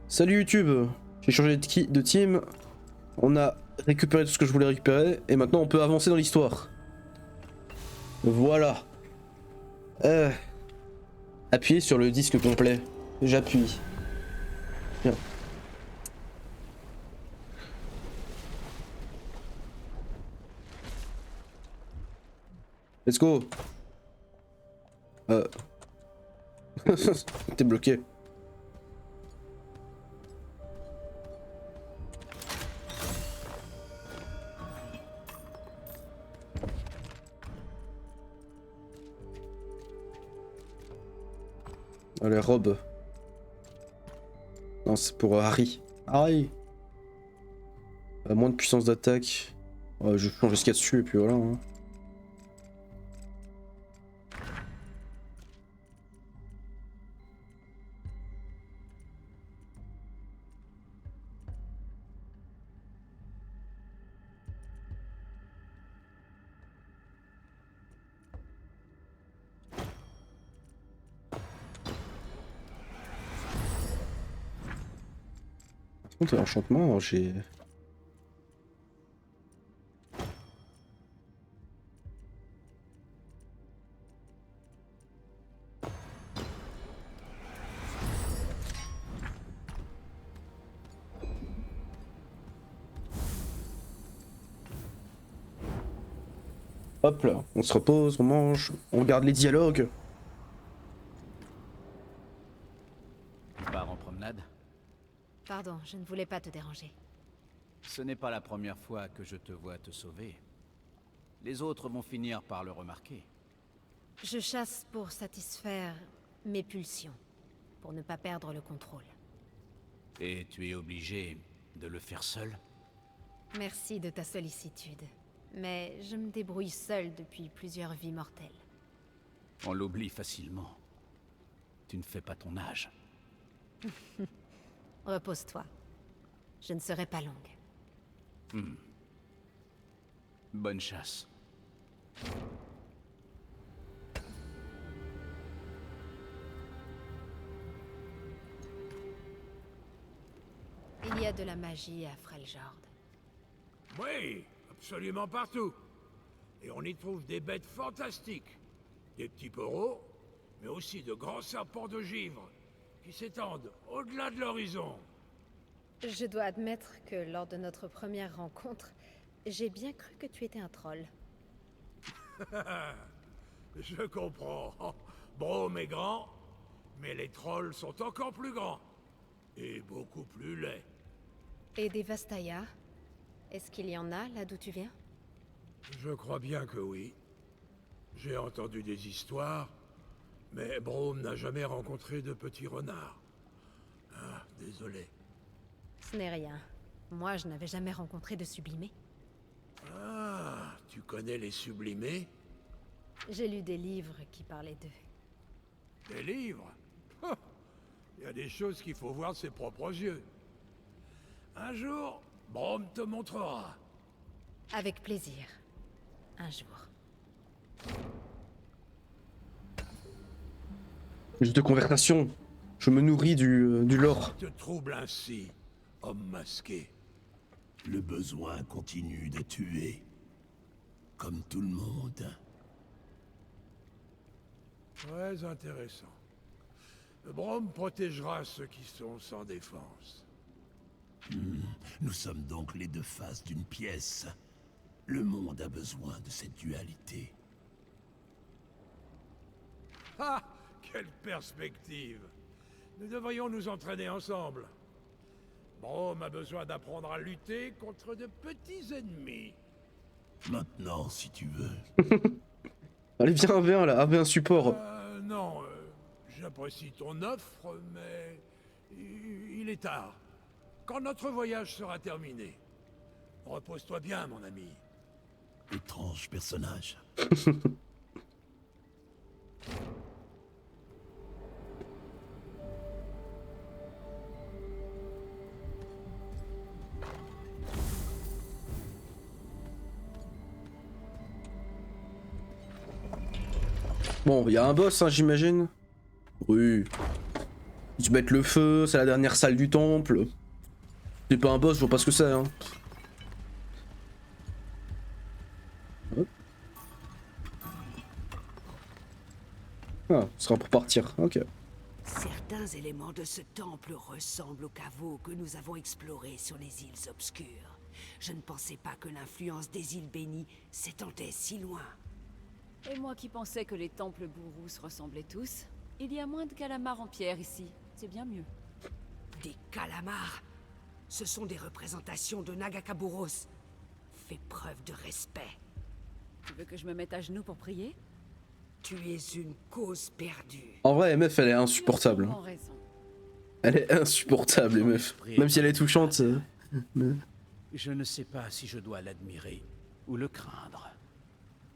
Salut YouTube, j'ai changé de team, on a récupéré tout ce que je voulais récupérer et maintenant on peut avancer dans l'histoire. Voilà. Appuyez sur le disque complet. J'appuie. Bien. Let's go. T'es bloqué. Les robes. Non, c'est pour Harry. Harry. Moins de puissance d'attaque. Je change ce qu'il y a dessus et puis voilà. Hein. Par contre, l'enchantement, j'ai... Hop là, on se repose, on mange, on regarde les dialogues. Tu pars en promenade? Pardon, je ne voulais pas te déranger. Ce n'est pas la première fois que je te vois te sauver. Les autres vont finir par le remarquer. Je chasse pour satisfaire mes pulsions, pour ne pas perdre le contrôle. Et tu es obligé de le faire seul? Merci de ta sollicitude, mais je me débrouille seule depuis plusieurs vies mortelles. On l'oublie facilement. Tu ne fais pas ton âge. Repose-toi. Je ne serai pas longue. Bonne chasse. Il y a de la magie à Freljord. Oui, absolument partout. Et on y trouve des bêtes fantastiques. Des petits poros, mais aussi de grands serpents de givre, qui s'étendent au-delà de l'horizon. Je dois admettre que lors de notre première rencontre, j'ai bien cru que tu étais un troll. Je comprends. Brome est grand, mais les trolls sont encore plus grands. Et beaucoup plus laids. Et des Vastaya? Est-ce qu'il y en a là d'où tu viens? Je crois bien que oui. J'ai entendu des histoires, mais Brome n'a jamais rencontré de petits renards. Ah, désolé. Ce n'est rien. Moi, je n'avais jamais rencontré de sublimés. Ah, tu connais les sublimés? J'ai lu des livres qui parlaient d'eux. Des livres? Il y a des choses qu'il faut voir de ses propres yeux. Un jour, Brome te montrera. Avec plaisir. Un jour. Juste de conversation. Je me nourris du lore. Te trouble ainsi, homme masqué. Le besoin continue de tuer. Comme tout le monde. Très intéressant. Brome protégera ceux qui sont sans défense. Nous sommes donc les deux faces d'une pièce. Le monde a besoin de cette dualité. Ah, quelle perspective! Nous devrions nous entraîner ensemble. Brome a besoin d'apprendre à lutter contre de petits ennemis. Maintenant, si tu veux. Allez, viens là, avais un support. Non, j'apprécie ton offre, mais il est tard. Quand notre voyage sera terminé, repose-toi bien, mon ami. Étrange personnage. Bon, il y a un boss, hein, j'imagine. Oui. Ils se mettent le feu, c'est la dernière salle du temple. C'est pas un boss, je vois pas ce que c'est, hein. Hop. Ah, ce sera pour partir, ok. Certains éléments de ce temple ressemblent aux caveaux que nous avons explorés sur les îles obscures. Je ne pensais pas que l'influence des îles bénies s'étendait si loin. Et moi qui pensais que les temples bourrous se ressemblaient tous, il y a moins de calamars en pierre ici. C'est bien mieux. Des calamars. Ce sont des représentations de Nagakaburos. Fais preuve de respect. Tu veux que je me mette à genoux pour prier? Tu es une cause perdue. En vrai, MF, elle est Tu as insupportable. sûrement raison. Elle est insupportable, MF. Même si elle est touchante. Je ne sais pas si je dois l'admirer ou le craindre.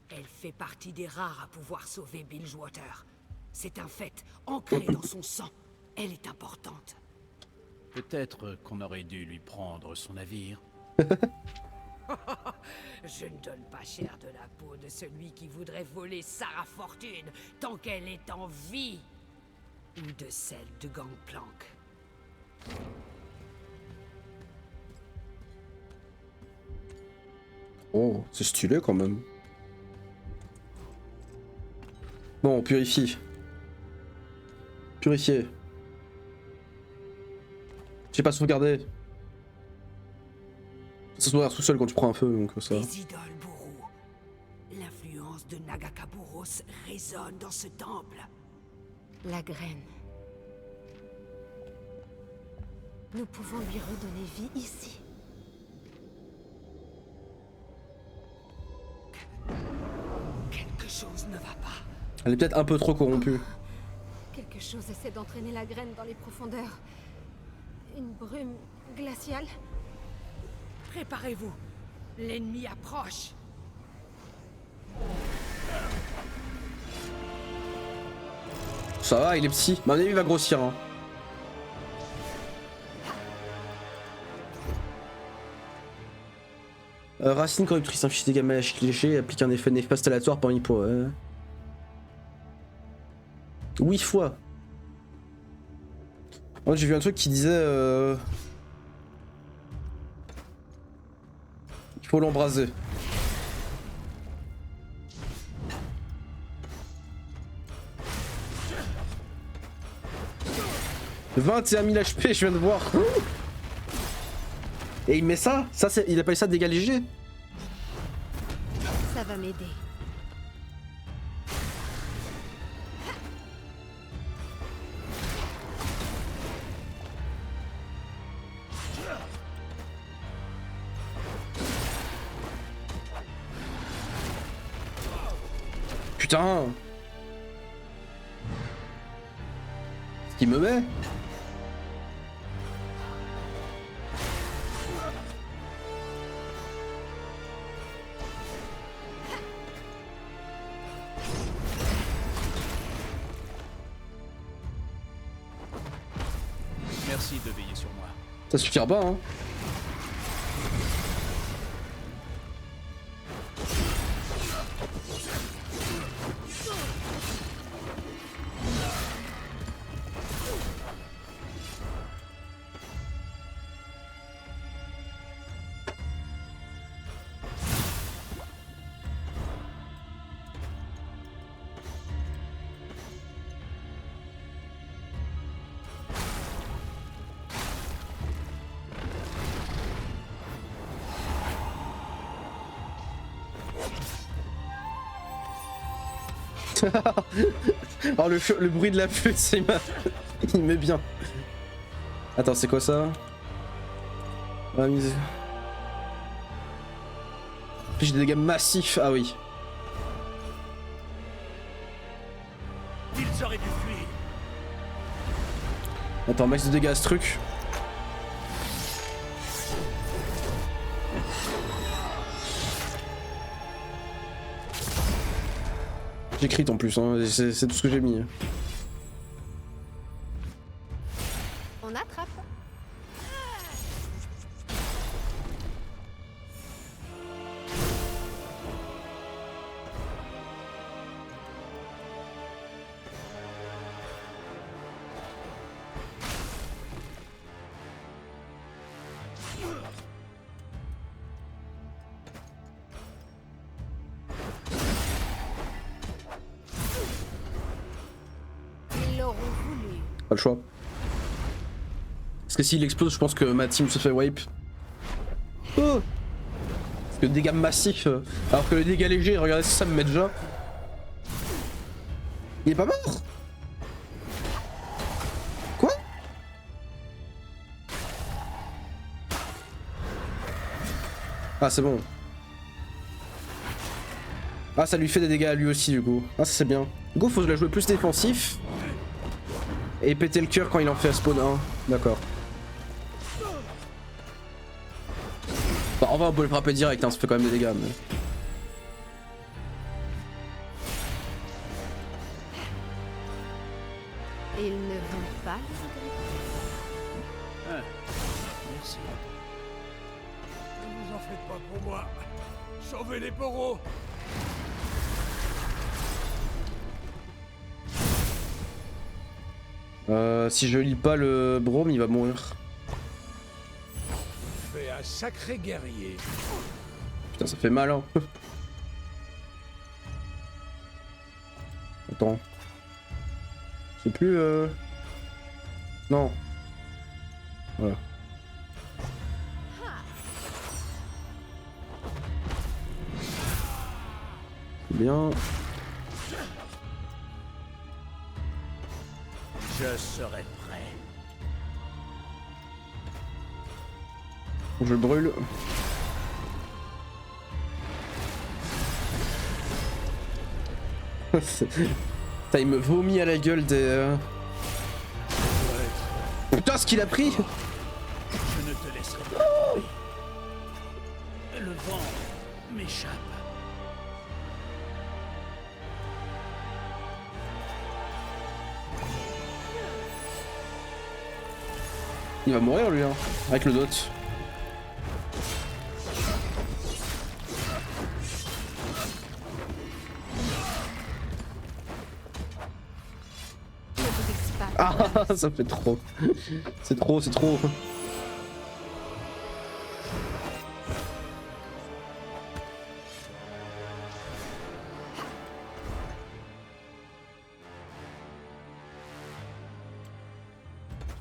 Elle fait partie des rares à pouvoir sauver Bilgewater. C'est un fait, ancré dans son sang. Elle est importante. Peut-être qu'on aurait dû lui prendre son navire. Je ne donne pas cher de la peau de celui qui voudrait voler Sarah Fortune tant qu'elle est en vie. Ou de celle de Gangplank. Oh, c'est stylé quand même. Bon, on purifie. Purifier. J'ai pas sauvegardé. Ça se regarde tout seul quand tu prends un feu, donc ça. Les idoles bourrous. L'influence de Nagakaburos résonne dans ce temple. La graine. Nous pouvons lui redonner vie ici. Quelque chose ne va pas. Elle est peut-être un peu trop corrompue. Quelque chose essaie d'entraîner la graine dans les profondeurs. Une brume glaciale. Préparez-vous. L'ennemi approche. Ça va, il est petit. Mais à mon avis, il va grossir. Hein. Racine corruptrice infligée des gamma léger applique un effet néfaste aléatoire parmi pour. 8 fois. Oh, j'ai vu un truc qui disait. Il faut l'embraser. « 21 000 HP, je viens de voir. » Et il met ça, il appelle ça dégâts légers. Ça va m'aider. Putain. Ce qu'il me met. Merci de veiller sur moi. Ça suffira pas, hein. Alors le bruit de la flûte, il met bien. Attends, c'est quoi ça? J'ai des dégâts massifs, ah oui. Ils auraient dû fuir. Attends, max de dégâts à ce truc. J'ai crit en plus, hein. C'est tout ce que j'ai mis. On attrape. Pas le choix. Parce que s'il explose, je pense que ma team se fait wipe. Oh, parce que dégâts massifs, alors que les dégâts légers, regardez ça me met déjà. Il est pas mort? Quoi? Ah c'est bon. Ah ça lui fait des dégâts à lui aussi du coup. Ah ça c'est bien. Go faut la jouer plus défensif. Et péter le cœur quand il en fait à spawn 1. D'accord. Bah, en vrai on peut le frapper direct, hein, ça fait quand même des dégâts. Mais... Ils ne vont pas le regretter. Merci. Ne vous en faites pas pour moi. Sauvez les poros. Si je lis pas le brome, il va mourir. Fait un sacré guerrier. Putain, ça fait mal, hein. Attends. C'est plus Non. Voilà. C'est bien. Je serai prêt. Je le brûle. Putain, il me vomit à la gueule des... Putain, ce qu'il a pris! Je ne te laisserai pas tomber. Le vent m'échappe. Il va mourir lui, hein, avec le dot. Ah, ça fait trop. C'est trop, c'est trop.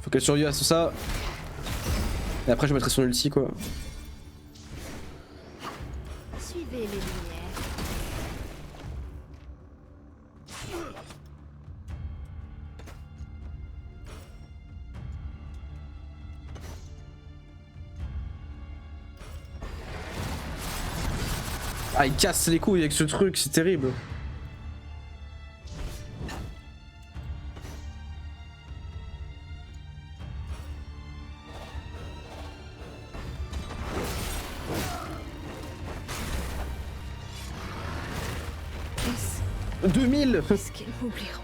Faut qu'elle survive à tout ça. Et après je mettrai son ulti quoi. Suivez les lumières. Ah il casse les couilles avec ce truc, c'est terrible. Est-ce 2000. qu'ils m'oublieront?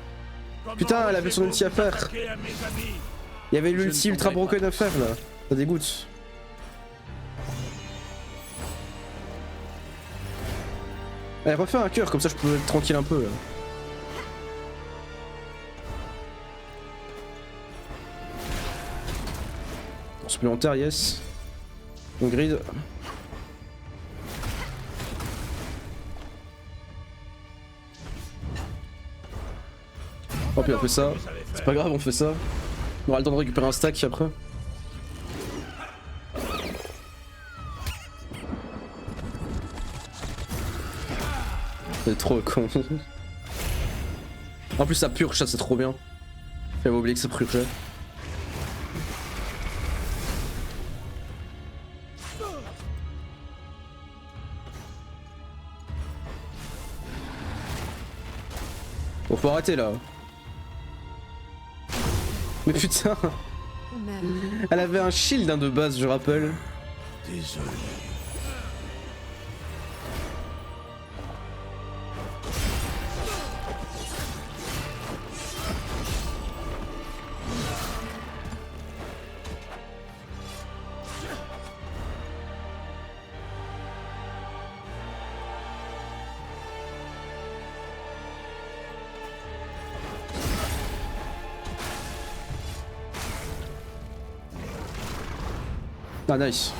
Putain, elle avait son ulti à faire. Attaquer à mes amis. Il y avait Je l'ulti ne ultra tomberai broken pas. à faire là. Ça dégoûte. Allez, refais un cœur, comme ça je peux être tranquille un peu là. Supplémentaire, yes. On grid. Oh puis on fait ça. C'est pas grave, on fait ça. On aura le temps de récupérer un stack après. C'est trop con. En plus ça purge, ça c'est trop bien. J'avais oublié que ça purgeait. Bon faut arrêter là. Mais putain, Même. elle avait un shield hein, de base je rappelle. Désolé. Ah nice.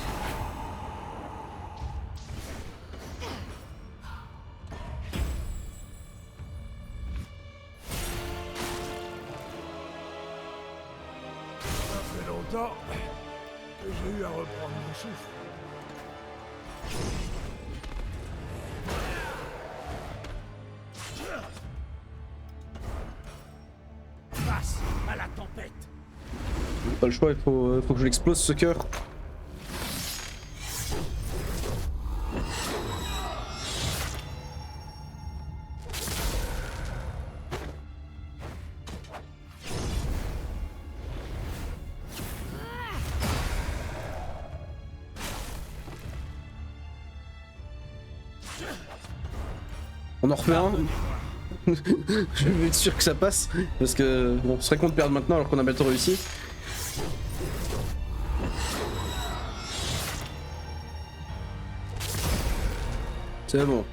longtemps que j'ai eu à reprendre mon souffle. Face à la tempête. Pas le choix, il faut que je l'explose ce cœur. On en refait un. Je veux être sûr que ça passe. Parce que bon, on serait con de perdre maintenant alors qu'on a bientôt réussi. C'est bon.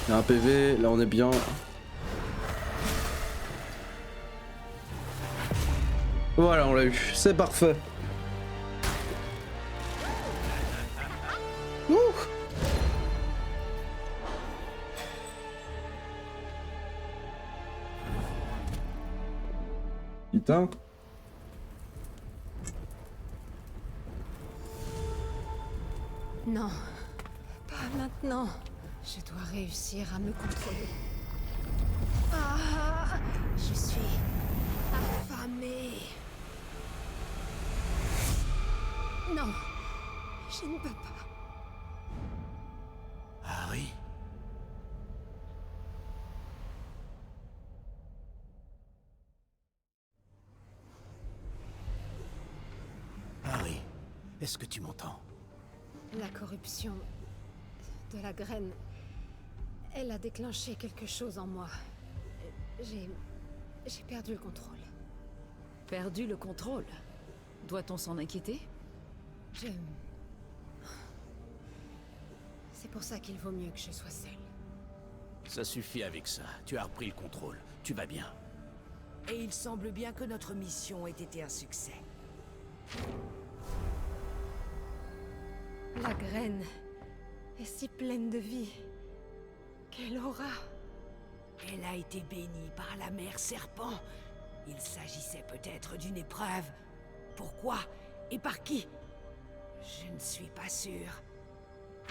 Il y a un PV, là on est bien. Voilà, on l'a eu. C'est parfait. Ouh. Putain. Non, pas maintenant. Je dois réussir à me contrôler. Ah, je suis affamée. Non, je ne peux pas. Harry. Harry, est-ce que tu m'entends? La corruption de la graine, elle a déclenché quelque chose en moi. J'ai perdu le contrôle. Perdu le contrôle? Doit-on s'en inquiéter? C'est pour ça qu'il vaut mieux que je sois seule. Ça suffit avec ça. Tu as repris le contrôle. Tu vas bien. Et il semble bien que notre mission ait été un succès. La graine est si pleine de vie. Quelle aura! Elle a été bénie par la mère serpent. Il s'agissait peut-être d'une épreuve. Pourquoi? Et par qui? Je ne suis pas sûre.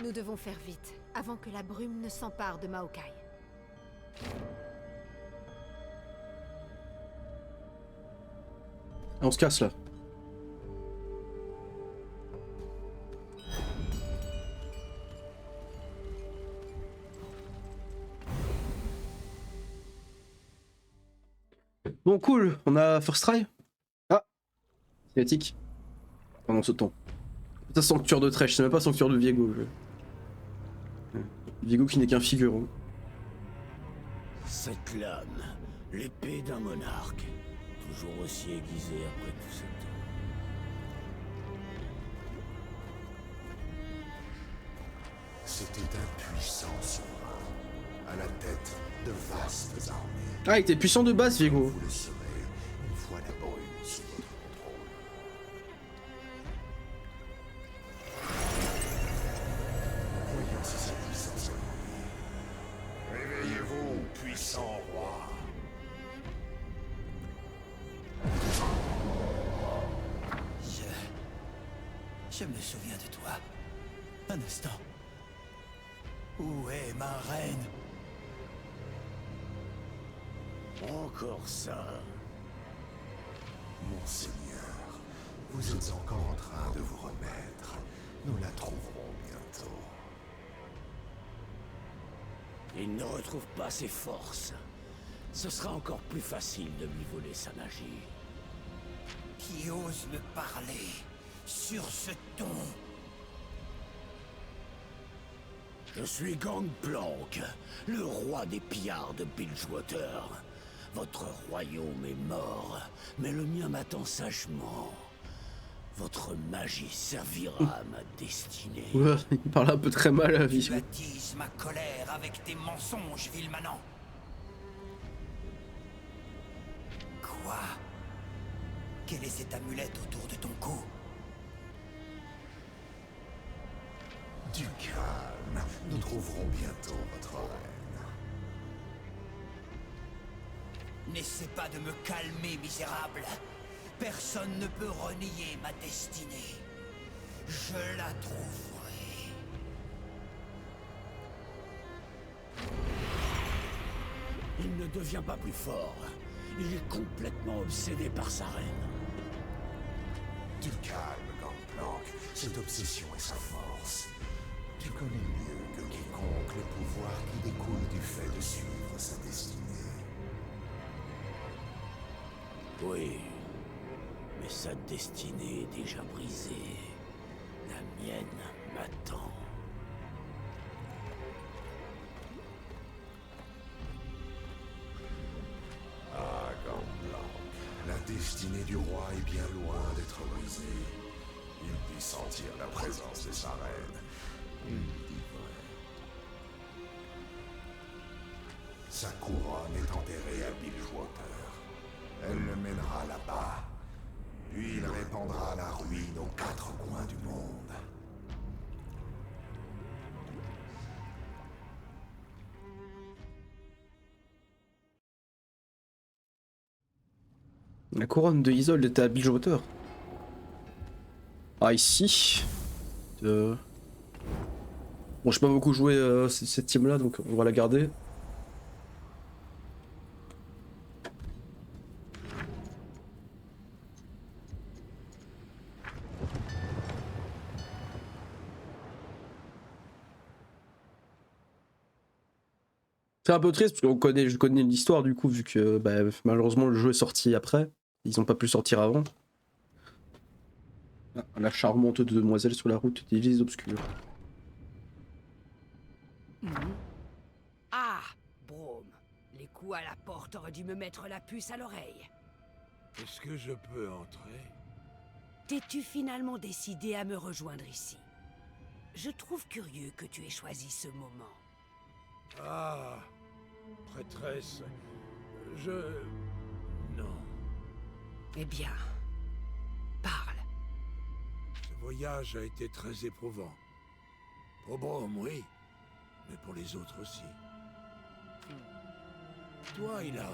Nous devons faire vite, avant que la brume ne s'empare de Maokai. On se casse là. Bon cool, on a first try. Ah, cinématique. Pendant ce temps. Ça sanctuaire de Trèche, c'est même pas sanctuaire de Viego. Viego qui n'est qu'un figuron. Cette lame, l'épée d'un monarque. Toujours aussi aiguisée après tout ce temps. C'était un puissant souverain, à la tête de vastes armées. Ah, il était puissant de base, Viego. Vous le serez une fois la brume sous votre contrôle. Voyons si sa puissance est en lui. Réveillez-vous, puissant roi. Je me souviens de toi. Un instant. Où est ma reine? Encore ça. Monseigneur, vous êtes encore en train de vous remettre. Nous la trouverons bientôt. Il ne retrouve pas ses forces. Ce sera encore plus facile de lui voler sa magie. Qui ose me parler sur ce ton? Je suis Gangplank, le roi des pillards de Bilgewater. Votre royaume est mort, mais le mien m'attend sagement. Votre magie servira à ma destinée. Ouais, il parle un peu très mal à Viego. attises ma colère avec tes mensonges, Vilmanant. Quoi? Quelle est cette amulette autour de ton cou? Du calme, nous trouverons bientôt votre reine. N'essaie pas de me calmer, misérable. Personne ne peut renier ma destinée. Je la trouverai. Il ne devient pas plus fort. Il est complètement obsédé par sa reine. Tu te calmes, Gangplank. Cette obsession est sa force. Tu connais mieux que quiconque le pouvoir qui découle du fait de suivre sa destinée. Oui, mais sa destinée est déjà brisée. La mienne m'attend. Ah, Gangplank, la destinée du roi est bien loin d'être brisée. Il put sentir la présence de sa reine. Il dit vrai. Sa couronne est enterrée à Bilgewater. Elle le mènera là-bas. Puis il répandra la ruine aux quatre coins du monde. La couronne de Isolde était à Bilgewater. Ah, ici. Bon, j'ai pas beaucoup joué cette team là, donc on va la garder. C'est un peu triste parce que je connais l'histoire du coup, vu que bah, malheureusement le jeu est sorti après. Ils ont pas pu le sortir avant. Ah, la charmante demoiselle sur la route des îles obscures. Ah, Braum, les coups à la porte auraient dû me mettre la puce à l'oreille. Est-ce que je peux entrer? T'es-tu finalement décidé à me rejoindre ici? Je trouve curieux que tu aies choisi ce moment. Ah, prêtresse, non. Eh bien, parle. Ce voyage a été très éprouvant. Pour Braum, oui, mais pour les autres aussi. Toi, Ilaoi,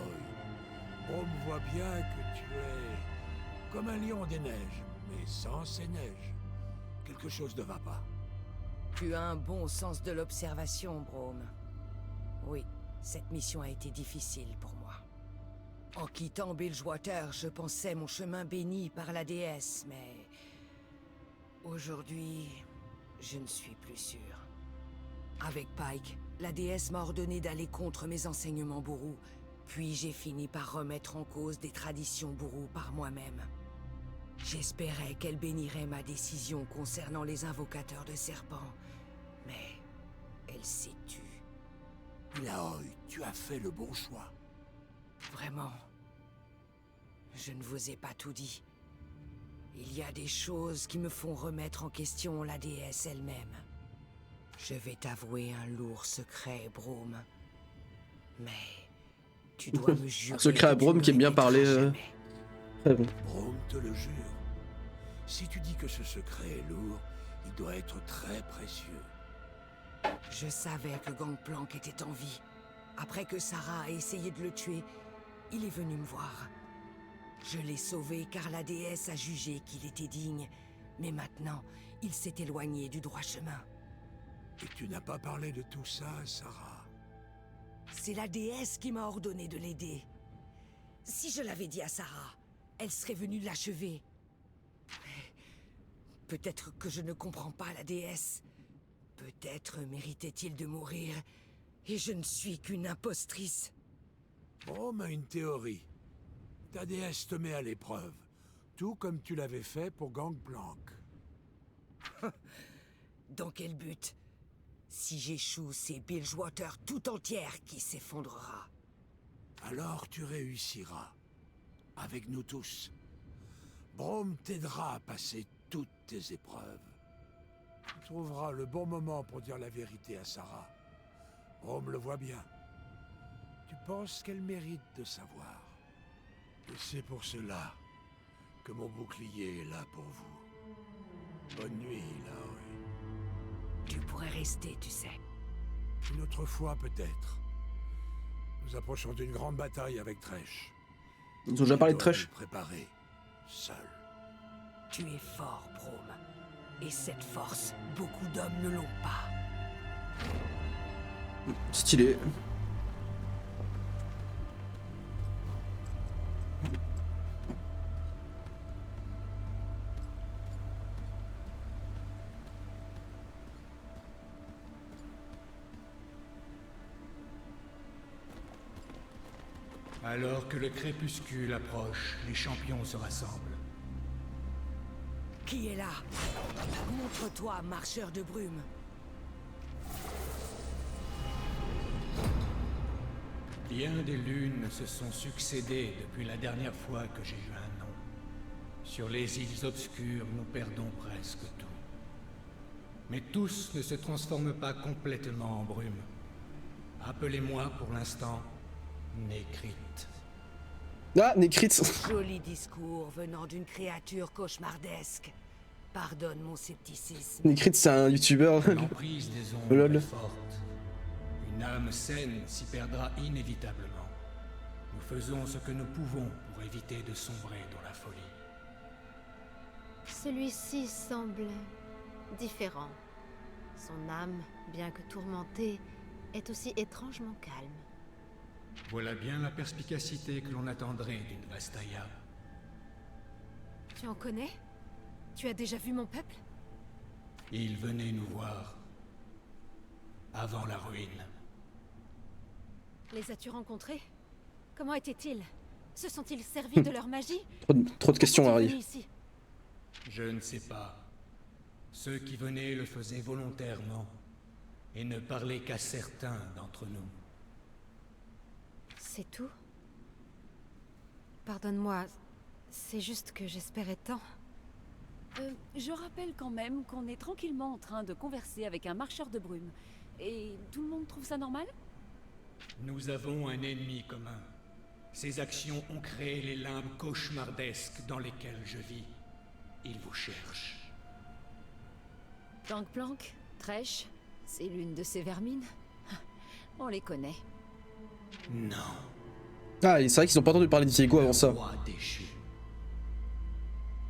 Braum voit bien que tu es comme un lion des neiges, mais sans ces neiges. Quelque chose ne va pas. Tu as un bon sens de l'observation, Braum. Oui, cette mission a été difficile pour moi. En quittant Bilgewater, je pensais mon chemin béni par la déesse, mais... aujourd'hui, je ne suis plus sûr. Avec Pike, la déesse m'a ordonné d'aller contre mes enseignements bourrous, puis j'ai fini par remettre en cause des traditions bourrous par moi-même. J'espérais qu'elle bénirait ma décision concernant les invocateurs de serpents, mais elle s'est tue. Ilaoi, tu as fait le bon choix. Vraiment, je ne vous ai pas tout dit. Il y a des choses qui me font remettre en question la déesse elle-même. Je vais t'avouer un lourd secret, Braum. Mais tu dois me jurer. Un secret à Braum qui aime bien parler. Très bon. Braum te le jure. Si tu dis que ce secret est lourd, il doit être très précieux. Je savais que Gangplank était en vie. Après que Sarah a essayé de le tuer, il est venu me voir. Je l'ai sauvé car la déesse a jugé qu'il était digne. Mais maintenant, il s'est éloigné du droit chemin. Et tu n'as pas parlé de tout ça à Sarah. C'est la déesse qui m'a ordonné de l'aider. Si je l'avais dit à Sarah, elle serait venue l'achever. Peut-être que je ne comprends pas la déesse. Peut-être méritait-il de mourir, et je ne suis qu'une impostrice. Braum a une théorie. Ta déesse te met à l'épreuve, tout comme tu l'avais fait pour Gangplank. Dans quel but? Si j'échoue, c'est Bilgewater tout entière qui s'effondrera. Alors tu réussiras. Avec nous tous. Braum t'aidera à passer toutes tes épreuves. Tu trouveras le bon moment pour dire la vérité à Sarah. Braum le voit bien. Tu penses qu'elle mérite de savoir. Et c'est pour cela que mon bouclier est là pour vous. Bonne nuit, Ilaoi. Tu pourrais rester, tu sais. Une autre fois, peut-être. Nous approchons d'une grande bataille avec Thresh. Ils ont déjà parlé de Thresh. Préparé. seul. Tu es fort, Braum. Et cette force, beaucoup d'hommes ne l'ont pas. Stylé. Alors que le crépuscule approche, les champions se rassemblent. Qui est là? Montre-toi, marcheur de brume. Bien des lunes se sont succédées depuis la dernière fois que j'ai eu un nom. Sur les îles obscures, nous perdons presque tout. Mais tous ne se transforment pas complètement en brume. Appelez-moi pour l'instant Nécrite. Ah, Nécrite. Joli discours venant d'une créature cauchemardesque. Pardonne mon scepticisme. Nécrite, c'est un youtubeur. L'emprise des ombres Lol. est forte. Une âme saine s'y perdra inévitablement. Nous faisons ce que nous pouvons pour éviter de sombrer dans la folie. Celui-ci semble différent. Son âme, bien que tourmentée, est aussi étrangement calme. Voilà bien la perspicacité que l'on attendrait d'une Vastaya. Tu en connais? Tu as déjà vu mon peuple? Ils venaient nous voir avant la ruine. Les as-tu rencontrés? Comment étaient-ils? Se sont-ils servis de leur magie? Trop de questions, Pourquoi Harry. sont-ils venus ici? Je ne sais pas. Ceux qui venaient le faisaient volontairement et ne parlaient qu'à certains d'entre nous. C'est tout? Pardonne-moi, c'est juste que j'espérais tant. Je rappelle quand même qu'on est tranquillement en train de converser avec un marcheur de brume. Et tout le monde trouve ça normal? Nous avons un ennemi commun. Ses actions ont créé les limbes cauchemardesques dans lesquelles je vis. Il vous cherche. Plank, Trèche, c'est l'une de ces vermines. On les connaît. Non. Ah, et c'est vrai qu'ils ont pas entendu parler de Diego avant ça. Roi déchu.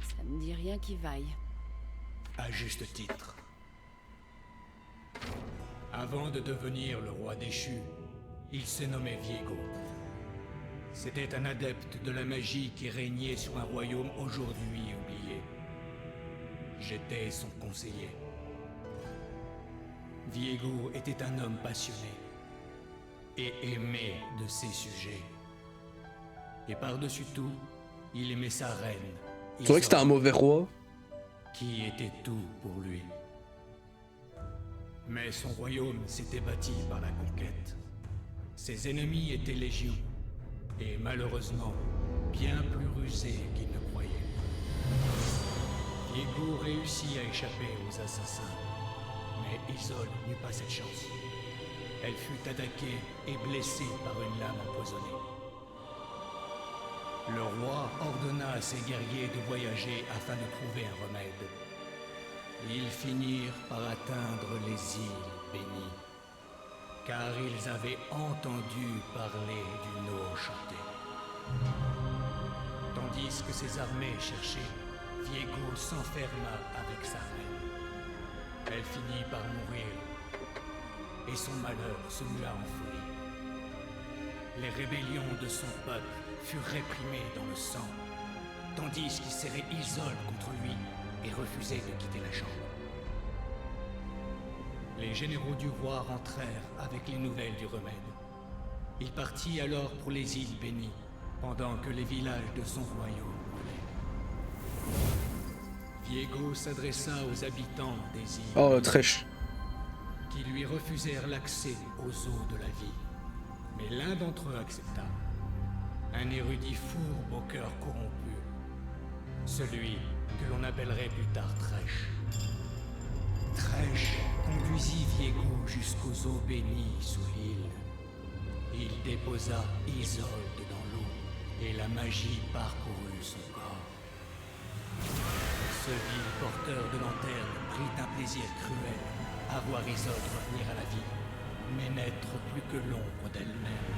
Ça me dit rien qui vaille. À juste titre. Avant de devenir le roi déchu, il se nommait Viego. C'était un adepte de la magie qui régnait sur un royaume aujourd'hui oublié. J'étais son conseiller. Viego était un homme passionné et aimé de ses sujets. Et par-dessus tout, il aimait sa reine. C'est vrai que c'était un mauvais roi. Qui était tout pour lui. Mais son royaume s'était bâti par la conquête. Ses ennemis étaient légion, et malheureusement, bien plus rusés qu'il ne croyait. Viego réussit à échapper aux assassins, mais Isole n'eut pas cette chance. Elle fut attaquée et blessée par une lame empoisonnée. Le roi ordonna à ses guerriers de voyager afin de trouver un remède. Ils finirent par atteindre les îles bénies, car ils avaient entendu parler d'une eau chantée. Tandis que ses armées cherchaient, Viego s'enferma avec sa reine. Elle finit par mourir, et son malheur se mua en folie. Les rébellions de son peuple furent réprimées dans le sang, tandis qu'il serrait Isole contre lui et refusait de quitter la chambre. Les généraux du roi rentrèrent avec les nouvelles du remède. Il partit alors pour les îles bénies, pendant que les villages de son royaume brûlaient. Viego s'adressa aux habitants des îles Oh, Trèche. qui lui refusèrent l'accès aux eaux de la vie. Mais l'un d'entre eux accepta. Un érudit fourbe au cœur corrompu. Celui que l'on appellerait plus tard Trèche. Trèche conduisit Viego jusqu'aux eaux bénies sous l'île. Il déposa Isolde dans l'eau, et la magie parcourut son corps. Ce vil porteur de lanterne prit un plaisir cruel à voir Isolde revenir à la vie, mais n'être plus que l'ombre d'elle-même.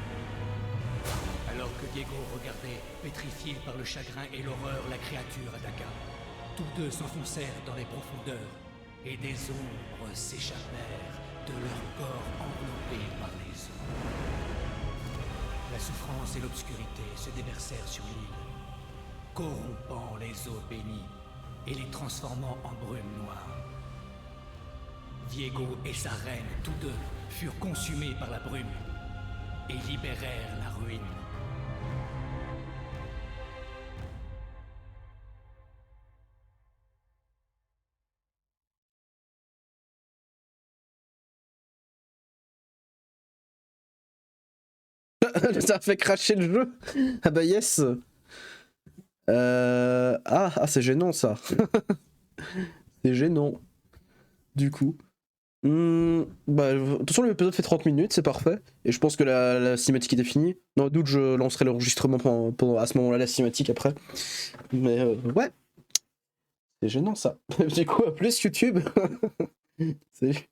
Alors que Diego regardait, pétrifié par le chagrin et l'horreur, la créature attaqua. Tous deux s'enfoncèrent dans les profondeurs, et des ombres s'échappèrent de leur corps enveloppés par les eaux. La souffrance et l'obscurité se déversèrent sur l'île, corrompant les eaux bénies et les transformant en brume noire. Diego et sa reine, tous deux, furent consumés par la brume et libérèrent la ruine. Ça a fait cracher le jeu. Ah bah yes. Ah c'est gênant ça. C'est gênant. Du coup. Bah, de toute façon l'épisode fait 30 minutes, c'est parfait. Et je pense que la cinématique était finie. Dans le doute je lancerai l'enregistrement pendant à ce moment-là, la cinématique après. Mais ouais. C'est gênant ça. Du coup à plus YouTube. Salut.